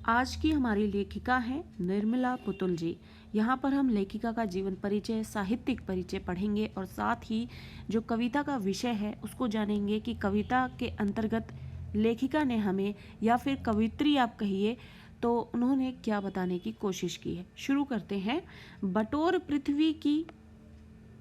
आज की हमारी लेखिका हैं निर्मला पुतुल जी। यहाँ पर हम लेखिका का जीवन परिचय, साहित्यिक परिचय पढ़ेंगे और साथ ही जो कविता का विषय है उसको जानेंगे कि कविता के अंतर्गत लेखिका ने हमें, या फिर कवित्री आप कहिए, तो उन्होंने क्या बताने की कोशिश की है। शुरू करते हैं। बटोर पृथ्वी की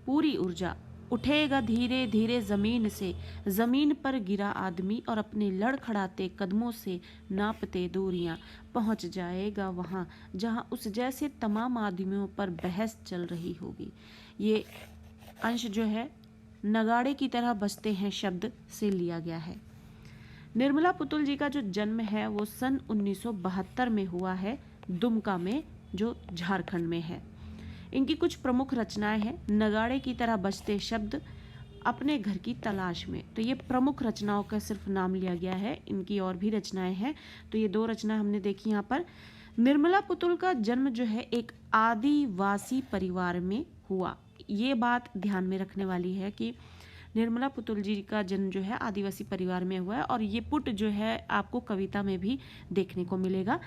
पूरी ऊर्जा, उठेगा धीरे धीरे जमीन से, जमीन पर गिरा आदमी और अपने लड़खड़ाते कदमों से नापते दूरियां पहुंच जाएगा वहां जहां उस जैसे तमाम आदमियों पर बहस चल रही होगी। ये अंश जो है नगाड़े की तरह बजते हैं शब्द से लिया गया है। निर्मला पुतुल जी का जो जन्म है वो सन 1972 में हुआ है, दुमका में, जो झारखंड में है। इनकी कुछ प्रमुख रचनाएं हैं। नगाड़े की तरह बजते शब्द, अपने घर की तलाश में। तो ये प्रमुख रचनाओं का सिर्फ नाम लिया गया है, इनकी और भी रचनाएं हैं। तो ये दो रचनाएं हमने देखी यहाँ पर। निर्मला पुतुल का जन्म जो है एक आदिवासी परिवार में हुआ। ये बात ध्यान में रखने वाली है कि निर्मला पुतुल जी का जन्म जो है आदिवासी परिवार में हुआ है, और ये पुट जो है आपको कविता में भी देखने को मिलेगा।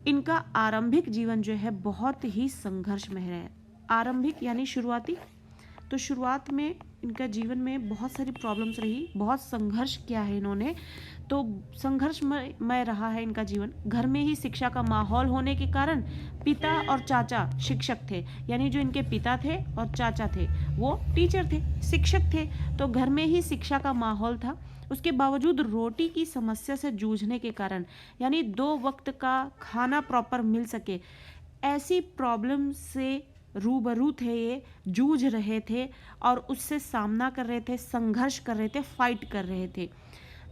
इनका आरंभिक जीवन जो है बहुत ही संघर्षमय है। आरंभिक यानी शुरुआती। तो शुरुआत में इनका जीवन में बहुत सारी प्रॉब्लम्स रही, बहुत संघर्ष किया है इन्होंने। तो संघर्षमय रहा है इनका जीवन। घर में ही शिक्षा का माहौल होने के कारण पिता और चाचा शिक्षक थे, यानी जो इनके पिता थे और चाचा थे वो टीचर थे, शिक्षक थे। तो घर में ही शिक्षा का माहौल था। उसके बावजूद रोटी की समस्या से जूझने के कारण, यानी 2 वक्त का खाना प्रॉपर मिल सके, ऐसी प्रॉब्लम से रूबरू थे, ये जूझ रहे थे और उससे सामना कर रहे थे, संघर्ष कर रहे थे, फाइट कर रहे थे।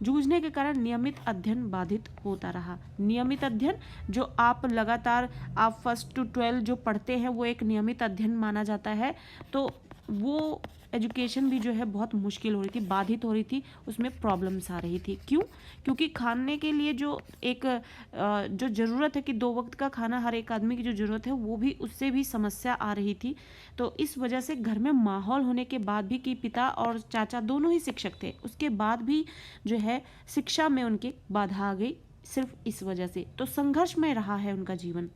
जूझने के कारण नियमित अध्ययन बाधित होता रहा। नियमित अध्ययन जो आप लगातार आप 1st to 12 जो पढ़ते हैं वो एक नियमित अध्ययन माना जाता है। तो वो एजुकेशन भी जो है बहुत मुश्किल हो रही थी, बाधित हो रही थी, उसमें प्रॉब्लम्स आ रही थी। क्यों? क्योंकि खाने के लिए जो एक जो ज़रूरत है कि 2 वक्त का खाना हर एक आदमी की जो ज़रूरत है वो भी, उससे भी समस्या आ रही थी। तो इस वजह से घर में माहौल होने के बाद भी, कि पिता और चाचा दोनों ही शिक्षक थे, उसके बाद भी जो है शिक्षा में उनके बाधा आ गई, सिर्फ इस वजह से। तो संघर्ष में रहा है उनका जीवन।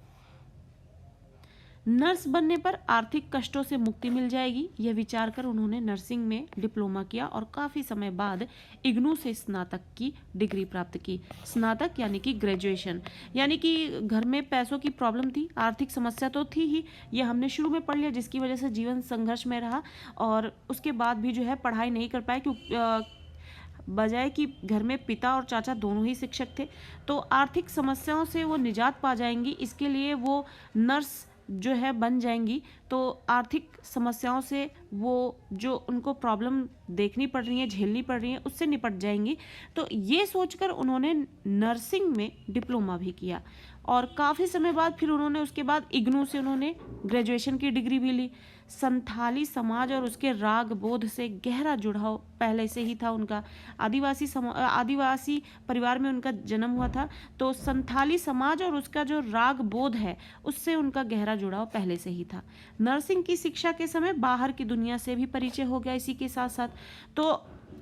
नर्स बनने पर आर्थिक कष्टों से मुक्ति मिल जाएगी, यह विचार कर उन्होंने नर्सिंग में डिप्लोमा किया और काफ़ी समय बाद इग्नू से स्नातक की डिग्री प्राप्त की। स्नातक यानी कि ग्रेजुएशन। यानी कि घर में पैसों की प्रॉब्लम थी, आर्थिक समस्या तो थी ही, ये हमने शुरू में पढ़ लिया, जिसकी वजह से जीवन संघर्ष में रहा और उसके बाद भी जो है पढ़ाई नहीं कर पाए, क्योंकि बजाय कि घर में पिता और चाचा दोनों ही शिक्षक थे। तो आर्थिक समस्याओं से वो निजात पा जाएंगी, इसके लिए वो नर्स जो है बन जाएंगी। तो आर्थिक समस्याओं से वो जो उनको प्रॉब्लम देखनी पड़ रही है, झेलनी पड़ रही है, उससे निपट जाएंगी। तो ये सोचकर उन्होंने नर्सिंग में डिप्लोमा भी किया और काफ़ी समय बाद फिर उन्होंने उसके बाद इग्नू से उन्होंने ग्रेजुएशन की डिग्री भी ली। संथाली समाज और उसके राग बोध से गहरा जुड़ाव पहले से ही था उनका। आदिवासी परिवार में उनका जन्म हुआ था, तो संथाली समाज और उसका जो राग बोध है उससे उनका गहरा जुड़ाव पहले से ही था। नर्सिंग की शिक्षा के समय बाहर की दुनिया से भी परिचय हो गया इसी के साथ साथ। तो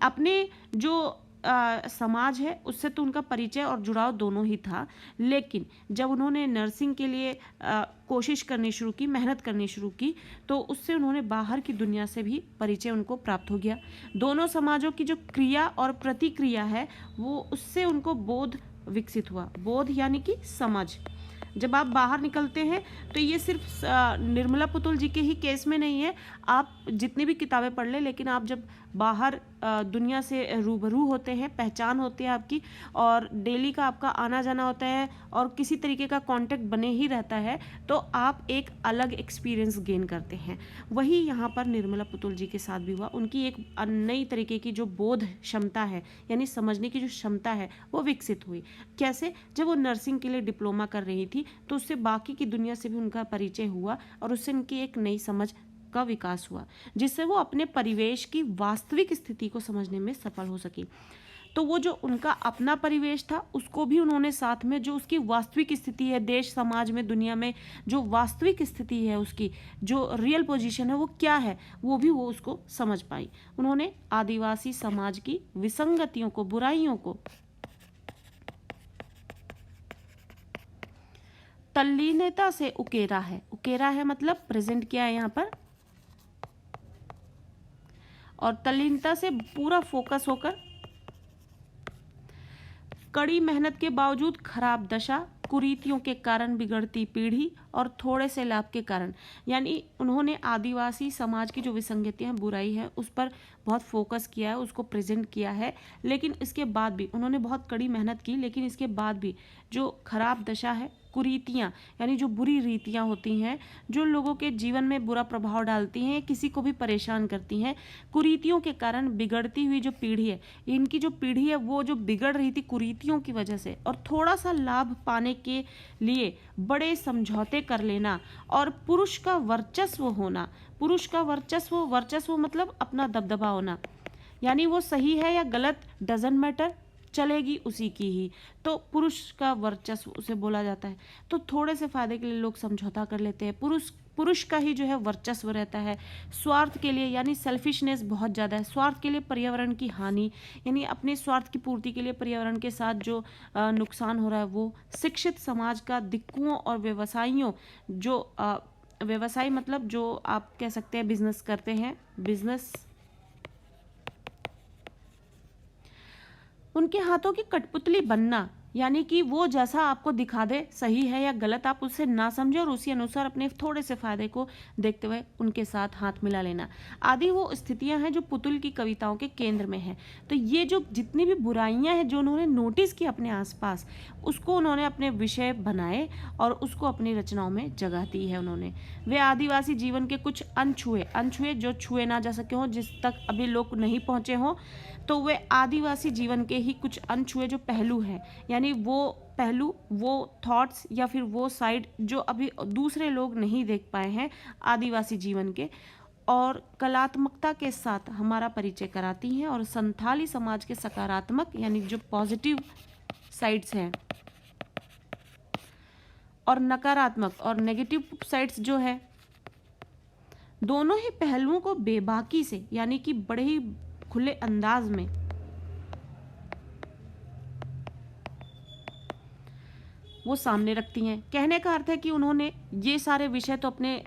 अपने जो समाज है उससे तो उनका परिचय और जुड़ाव दोनों ही था, लेकिन जब उन्होंने नर्सिंग के लिए कोशिश करनी शुरू की, मेहनत करनी शुरू की, तो उससे उन्होंने बाहर की दुनिया से भी परिचय उनको प्राप्त हो गया। दोनों समाजों की जो क्रिया और प्रतिक्रिया है वो, उससे उनको बोध विकसित हुआ। बोध यानी कि समझ। जब आप बाहर निकलते हैं तो ये सिर्फ निर्मला पुतुल जी के ही केस में नहीं है, आप जितनी भी किताबें पढ़ लें, लेकिन आप जब बाहर दुनिया से रूबरू होते हैं, पहचान होती है आपकी, और डेली का आपका आना जाना होता है और किसी तरीके का कांटेक्ट बने ही रहता है, तो आप एक अलग एक्सपीरियंस गेन करते हैं। वही यहाँ पर निर्मला पुतुल जी के साथ भी हुआ। उनकी एक नई तरीके की जो बोध क्षमता है, यानी समझने की जो क्षमता है, वो विकसित हुई। कैसे? जब वो नर्सिंग के लिए डिप्लोमा कर रही थी तो उससे बाकी की दुनिया से भी उनका परिचय हुआ और उससे उनकी एक नई समझ का विकास हुआ, जिससे वो अपने परिवेश की वास्तविक स्थिति को समझने में सफल हो सकी। तो वो जो उनका अपना परिवेश था उसको भी उन्होंने साथ में, जो उसकी वास्तविक स्थिति है देश समाज में, दुनिया में जो वास्तविक स्थिति है, उसकी जो रियल पोजीशन है वो क्या है, वो भी वो उसको समझ पाई। उन्होंने आदिवासी समाज की विसंगतियों को, बुराइयों को तल्लीनता से उकेरा है, उकेरा है मतलब प्रेजेंट किया है यहाँ पर, और तल्लीनता से पूरा फोकस होकर, कड़ी मेहनत के बावजूद खराब दशा, कुरीतियों के कारण बिगड़ती पीढ़ी और थोड़े से लाभ के कारण। यानी उन्होंने आदिवासी समाज की जो विसंगतियां बुराई है उस पर बहुत फोकस किया है, उसको प्रेजेंट किया है, लेकिन इसके बाद भी उन्होंने बहुत कड़ी मेहनत की, लेकिन इसके बाद भी जो खराब दशा है, कुरीतियाँ यानी जो बुरी रीतियाँ होती हैं जो लोगों के जीवन में बुरा प्रभाव डालती हैं, किसी को भी परेशान करती हैं, कुरीतियों के कारण बिगड़ती हुई जो पीढ़ी है, इनकी जो पीढ़ी है वो जो बिगड़ रही थी कुरीतियों की वजह से, और थोड़ा सा लाभ पाने के लिए बड़े समझौते कर लेना, और पुरुष का वर्चस्व होना, पुरुष का वर्चस्व, वर्चस्व मतलब अपना दबदबा होना, यानी वो सही है या गलत डजंट मैटर, चलेगी उसी की ही, तो पुरुष का वर्चस्व उसे बोला जाता है। तो थोड़े से फायदे के लिए लोग समझौता कर लेते हैं, पुरुष का ही जो है वर्चस्व रहता है। स्वार्थ के लिए यानी सेल्फिशनेस बहुत ज़्यादा है, स्वार्थ के लिए पर्यावरण की हानि, यानी अपने स्वार्थ की पूर्ति के लिए पर्यावरण के साथ जो नुकसान हो रहा है वो। शिक्षित समाज का दिक्कुओं और व्यवसायियों, जो व्यवसाय मतलब जो आप कह सकते हैं बिजनेस करते हैं, बिजनेस, उनके हाथों की कठपुतली बनना, यानी कि वो जैसा आपको दिखा दे सही है या गलत आप उससे ना समझे और उसी अनुसार अपने थोड़े से फायदे को देखते हुए उनके साथ हाथ मिला लेना आदि वो स्थितियां हैं जो पुतुल की कविताओं के केंद्र में है। तो ये जो जितनी भी बुराइयां हैं जो उन्होंने नोटिस की अपने आसपास, उसको उन्होंने अपने विषय बनाए और उसको अपनी रचनाओं में जगह दी है उन्होंने। वे आदिवासी जीवन के कुछ अनछुए जो छुए ना जा सके हों, जिस तक अभी लोग नहीं पहुंचे हों, तो वे आदिवासी जीवन के ही कुछ अनछुए जो पहलू हैं, यानी वो पहलू, वो थॉट्स या फिर वो साइड जो अभी दूसरे लोग नहीं देख पाए हैं आदिवासी जीवन के, और कलात्मकता के साथ हमारा परिचय कराती हैं, और संथाली समाज के सकारात्मक यानी जो पॉजिटिव साइड्स हैं और नकारात्मक और नेगेटिव साइड्स जो है, दोनों ही पहलुओं को बेबाकी से यानी कि बड़े ही खुले अंदाज में वो सामने रखती हैं। कहने का अर्थ है कि उन्होंने ये सारे विषय तो अपने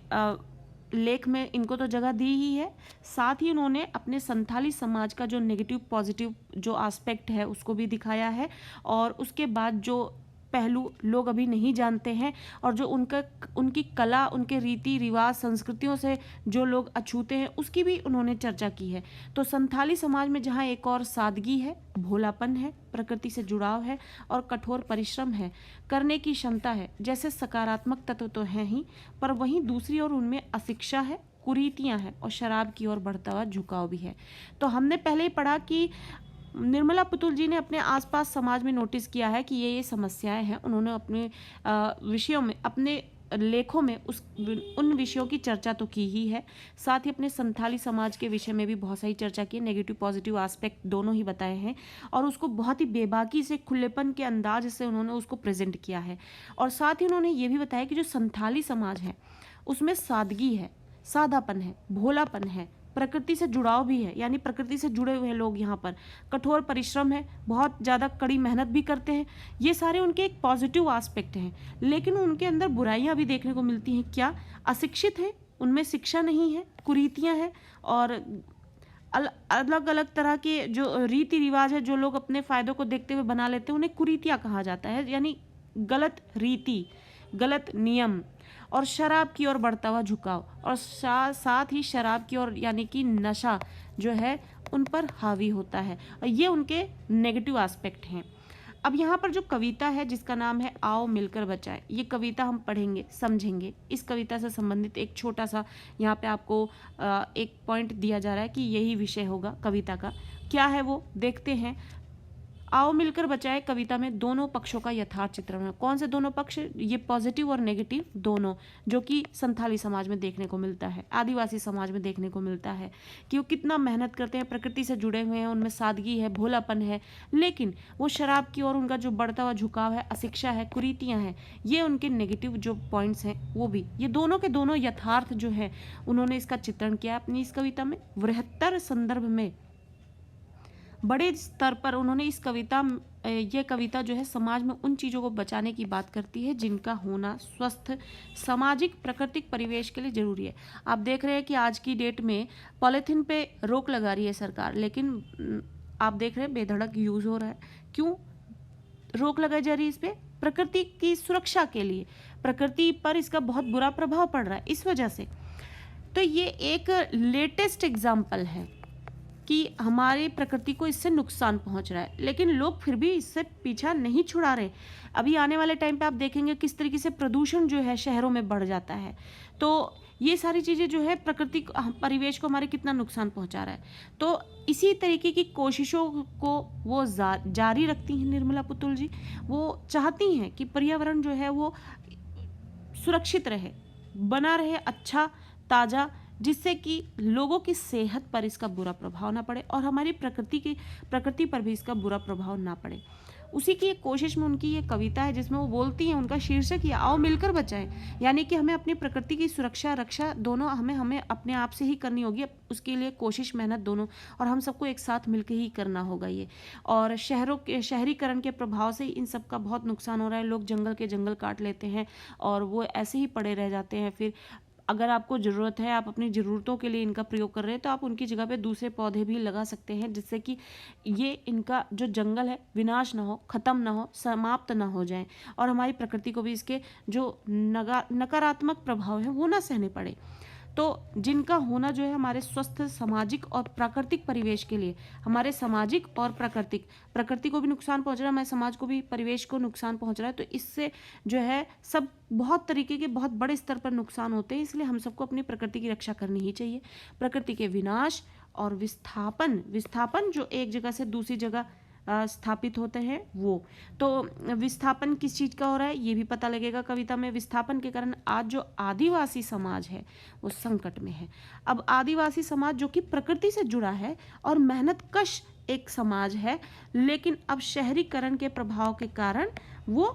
लेख में इनको तो जगह दी ही है, साथ ही उन्होंने अपने संथाली समाज का जो नेगेटिव पॉजिटिव जो एस्पेक्ट है उसको भी दिखाया है, और उसके बाद जो पहलू लोग अभी नहीं जानते हैं और जो उनकी कला, उनके रीति रिवाज, संस्कृतियों से जो लोग अछूते हैं उसकी भी उन्होंने चर्चा की है। तो संथाली समाज में जहाँ एक और सादगी है, भोलापन है, प्रकृति से जुड़ाव है और कठोर परिश्रम है, करने की क्षमता है, जैसे सकारात्मक तत्व तो हैं ही, पर वहीं दूसरी ओर उनमें अशिक्षा है, कुरीतियाँ हैं और शराब की ओर बढ़ता हुआ झुकाव भी है। तो हमने पहले ही पढ़ा कि निर्मला पुतुल जी ने अपने आसपास समाज में नोटिस किया है कि ये समस्याएं हैं। उन्होंने अपने विषयों में, अपने लेखों में उन विषयों की चर्चा तो की ही है, साथ ही अपने संथाली समाज के विषय में भी बहुत सारी चर्चा की, नेगेटिव पॉजिटिव एस्पेक्ट दोनों ही बताए हैं, और उसको बहुत ही बेबाकी से, खुलेपन के अंदाज से उन्होंने उसको प्रेजेंट किया है। और साथ ही उन्होंने ये भी बताया कि जो संथाली समाज है उसमें सादगी है, सादापन है, भोलापन है, प्रकृति से जुड़ाव भी है, यानी प्रकृति से जुड़े हुए लोग यहाँ पर, कठोर परिश्रम है, बहुत ज़्यादा कड़ी मेहनत भी करते हैं, ये सारे उनके एक पॉजिटिव एस्पेक्ट हैं। लेकिन उनके अंदर बुराइयाँ भी देखने को मिलती हैं। क्या? अशिक्षित है, उनमें शिक्षा नहीं है, कुरीतियाँ हैं, और अलग अलग तरह के जो रीति रिवाज है जो लोग अपने फ़ायदों को देखते हुए बना लेते हैं, उन्हें कुरीतियाँ कहा जाता है, यानी गलत रीति, गलत नियम, और शराब की ओर बढ़ता हुआ झुकाव, और साथ ही शराब की ओर यानी कि नशा जो है उन पर हावी होता है, और ये उनके नेगेटिव एस्पेक्ट हैं। अब यहाँ पर जो कविता है जिसका नाम है आओ मिलकर बचाए, ये कविता हम पढ़ेंगे, समझेंगे। इस कविता से संबंधित एक छोटा सा यहाँ पे आपको एक पॉइंट दिया जा रहा है कि यही विषय होगा कविता का। क्या है वो देखते हैं। आओ मिलकर बचाए कविता में दोनों पक्षों का यथार्थ चित्रण है। कौन से दोनों पक्ष? ये पॉजिटिव और नेगेटिव दोनों, जो कि संथाली समाज में देखने को मिलता है, आदिवासी समाज में देखने को मिलता है, कि वो कितना मेहनत करते हैं, प्रकृति से जुड़े हुए हैं, उनमें सादगी है, भोलापन है, लेकिन वो शराब की ओर उनका जो बढ़ता हुआ झुकाव है, अशिक्षा है, कुरीतियाँ हैं, ये उनके नेगेटिव जो पॉइंट्स हैं वो भी, ये दोनों के दोनों यथार्थ जो है उन्होंने इसका चित्रण किया अपनी इस कविता में। बृहत्तर संदर्भ में बड़े स्तर पर उन्होंने ये कविता जो है समाज में उन चीज़ों को बचाने की बात करती है जिनका होना स्वस्थ सामाजिक प्राकृतिक परिवेश के लिए ज़रूरी है। आप देख रहे हैं कि आज की डेट में पॉलीथीन पे रोक लगा रही है सरकार, लेकिन आप देख रहे हैं बेधड़क यूज़ हो रहा है। क्यों रोक लगाई जा रही है इस पे? प्रकृति की सुरक्षा के लिए। प्रकृति पर इसका बहुत बुरा प्रभाव पड़ रहा है इस वजह से। तो ये एक लेटेस्ट एग्जाम्पल है कि हमारी प्रकृति को इससे नुकसान पहुंच रहा है, लेकिन लोग फिर भी इससे पीछा नहीं छुड़ा रहे। अभी आने वाले टाइम पे आप देखेंगे किस तरीके से प्रदूषण जो है शहरों में बढ़ जाता है। तो ये सारी चीज़ें जो है प्रकृति परिवेश को हमारे कितना नुकसान पहुंचा रहा है। तो इसी तरीके की कोशिशों को वो जारी रखती हैं निर्मला पुतुल जी। वो चाहती हैं कि पर्यावरण जो है वो सुरक्षित रहे, बना रहे, अच्छा ताज़ा, जिससे कि लोगों की सेहत पर इसका बुरा प्रभाव ना पड़े और हमारी प्रकृति पर भी इसका बुरा प्रभाव ना पड़े। उसी की एक कोशिश में उनकी ये कविता है जिसमें वो बोलती हैं, उनका शीर्षक ये आओ मिलकर बचाएं, यानी कि हमें अपनी प्रकृति की सुरक्षा रक्षा दोनों हमें अपने आप से ही करनी होगी। उसके लिए कोशिश मेहनत दोनों, और हम सबको एक साथ मिलकर ही करना होगा ये। और शहरीकरण के प्रभाव से इन सब का बहुत नुकसान हो रहा है। लोग जंगल के जंगल काट लेते हैं और वो ऐसे ही पड़े रह जाते हैं। फिर अगर आपको ज़रूरत है, आप अपनी ज़रूरतों के लिए इनका प्रयोग कर रहे हैं, तो आप उनकी जगह पे दूसरे पौधे भी लगा सकते हैं, जिससे कि ये इनका जो जंगल है विनाश ना हो, ख़त्म ना हो, समाप्त ना हो जाए और हमारी प्रकृति को भी इसके जो नकारात्मक प्रभाव है वो ना सहने पड़े। तो जिनका होना जो है हमारे स्वस्थ सामाजिक और प्राकृतिक परिवेश के लिए, हमारे सामाजिक और प्रकृति को भी नुकसान पहुंच रहा है, हमारे समाज को भी, परिवेश को नुकसान पहुंच रहा है। तो इससे जो है सब बहुत तरीके के बहुत बड़े स्तर पर नुकसान होते हैं। इसलिए हम सबको अपनी प्रकृति की रक्षा करनी ही चाहिए। प्रकृति के विनाश और विस्थापन जो एक जगह से दूसरी जगह स्थापित होते हैं वो, तो विस्थापन किस चीज़ का हो रहा है ये भी पता लगेगा कविता में। विस्थापन के कारण आज जो आदिवासी समाज है वो संकट में है। अब आदिवासी समाज जो कि प्रकृति से जुड़ा है और मेहनतकश एक समाज है, लेकिन अब शहरीकरण के प्रभाव के कारण वो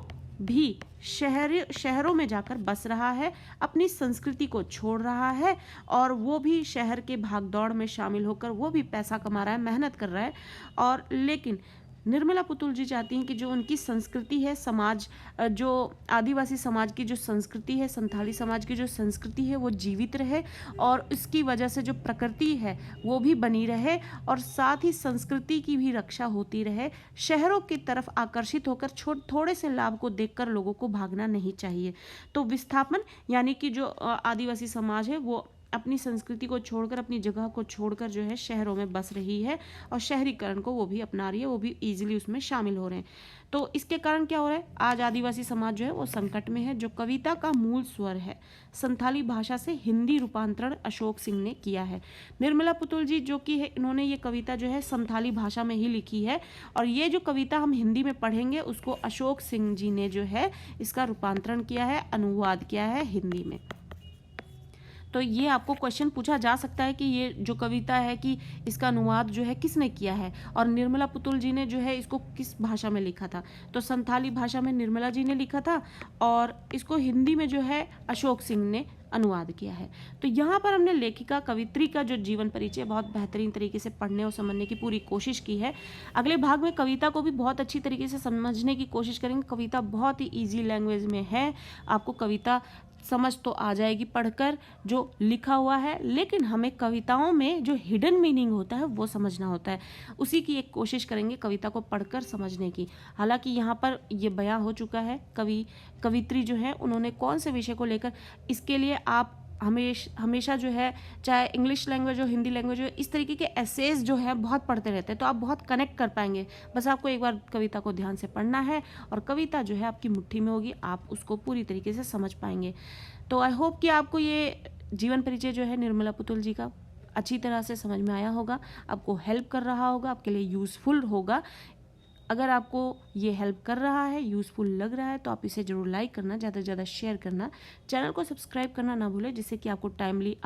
भी शहरों में जाकर बस रहा है, अपनी संस्कृति को छोड़ रहा है और वो भी शहर के भागदौड़ में शामिल होकर वो भी पैसा कमा रहा है, मेहनत कर रहा है। और लेकिन निर्मला पुतुल जी चाहती हैं कि जो उनकी संस्कृति है, समाज जो आदिवासी समाज की जो संस्कृति है, संथाली समाज की जो संस्कृति है वो जीवित रहे और इसकी वजह से जो प्रकृति है वो भी बनी रहे और साथ ही संस्कृति की भी रक्षा होती रहे। शहरों की तरफ आकर्षित होकर थोड़े से लाभ को देखकर लोगों को भागना नहीं चाहिए। तो विस्थापन यानी कि जो आदिवासी समाज है वो अपनी संस्कृति को छोड़कर, अपनी जगह को छोड़कर जो है शहरों में बस रही है और शहरीकरण को वो भी अपना रही है, वो भी ईजिली उसमें शामिल हो रहे हैं। तो इसके कारण क्या हो रहा है, आज आदिवासी समाज जो है वो संकट में है। जो कविता का मूल स्वर है संथाली भाषा से हिंदी रूपांतरण अशोक सिंह ने किया है। निर्मला पुतुल जी जो कि है, इन्होंने ये कविता जो है संथाली भाषा में ही लिखी है और ये जो कविता हम हिंदी में पढ़ेंगे उसको अशोक सिंह जी ने जो है इसका रूपांतरण किया है, अनुवाद किया है हिंदी में। तो ये आपको क्वेश्चन पूछा जा सकता है कि ये जो कविता है कि इसका अनुवाद जो है किसने किया है और निर्मला पुतुल जी ने जो है इसको किस भाषा में लिखा था। तो संथाली भाषा में निर्मला जी ने लिखा था और इसको हिंदी में जो है अशोक सिंह ने अनुवाद किया है। तो यहाँ पर हमने लेखिका कवित्री का जो जीवन परिचय बहुत बेहतरीन तरीके से पढ़ने और समझने की पूरी कोशिश की है। अगले भाग में कविता को भी बहुत अच्छी तरीके से समझने की कोशिश करेंगे। कविता बहुत ही ईजी लैंग्वेज में है, आपको कविता समझ तो आ जाएगी पढ़कर जो लिखा हुआ है, लेकिन हमें कविताओं में जो हिडन मीनिंग होता है वो समझना होता है। उसी की एक कोशिश करेंगे कविता को पढ़कर समझने की। हालांकि यहाँ पर ये बयां हो चुका है कवित्री जो है उन्होंने कौन से विषय को लेकर, इसके लिए आप हमेशा जो है चाहे इंग्लिश लैंग्वेज हो, हिंदी लैंग्वेज हो, इस तरीके के एसेज जो है बहुत पढ़ते रहते हैं तो आप बहुत कनेक्ट कर पाएंगे। बस आपको एक बार कविता को ध्यान से पढ़ना है और कविता जो है आपकी मुट्ठी में होगी, आप उसको पूरी तरीके से समझ पाएंगे। तो आई होप कि आपको ये जीवन परिचय जो है निर्मला पुतुल जी का अच्छी तरह से समझ में आया होगा, आपको हेल्प कर रहा होगा, आपके लिए यूज़फुल होगा। अगर आपको ये हेल्प कर रहा है, यूज़फुल लग रहा है तो आप इसे ज़रूर लाइक करना, ज़्यादा से ज़्यादा शेयर करना, चैनल को सब्सक्राइब करना ना भूलें जिससे कि आपको टाइमली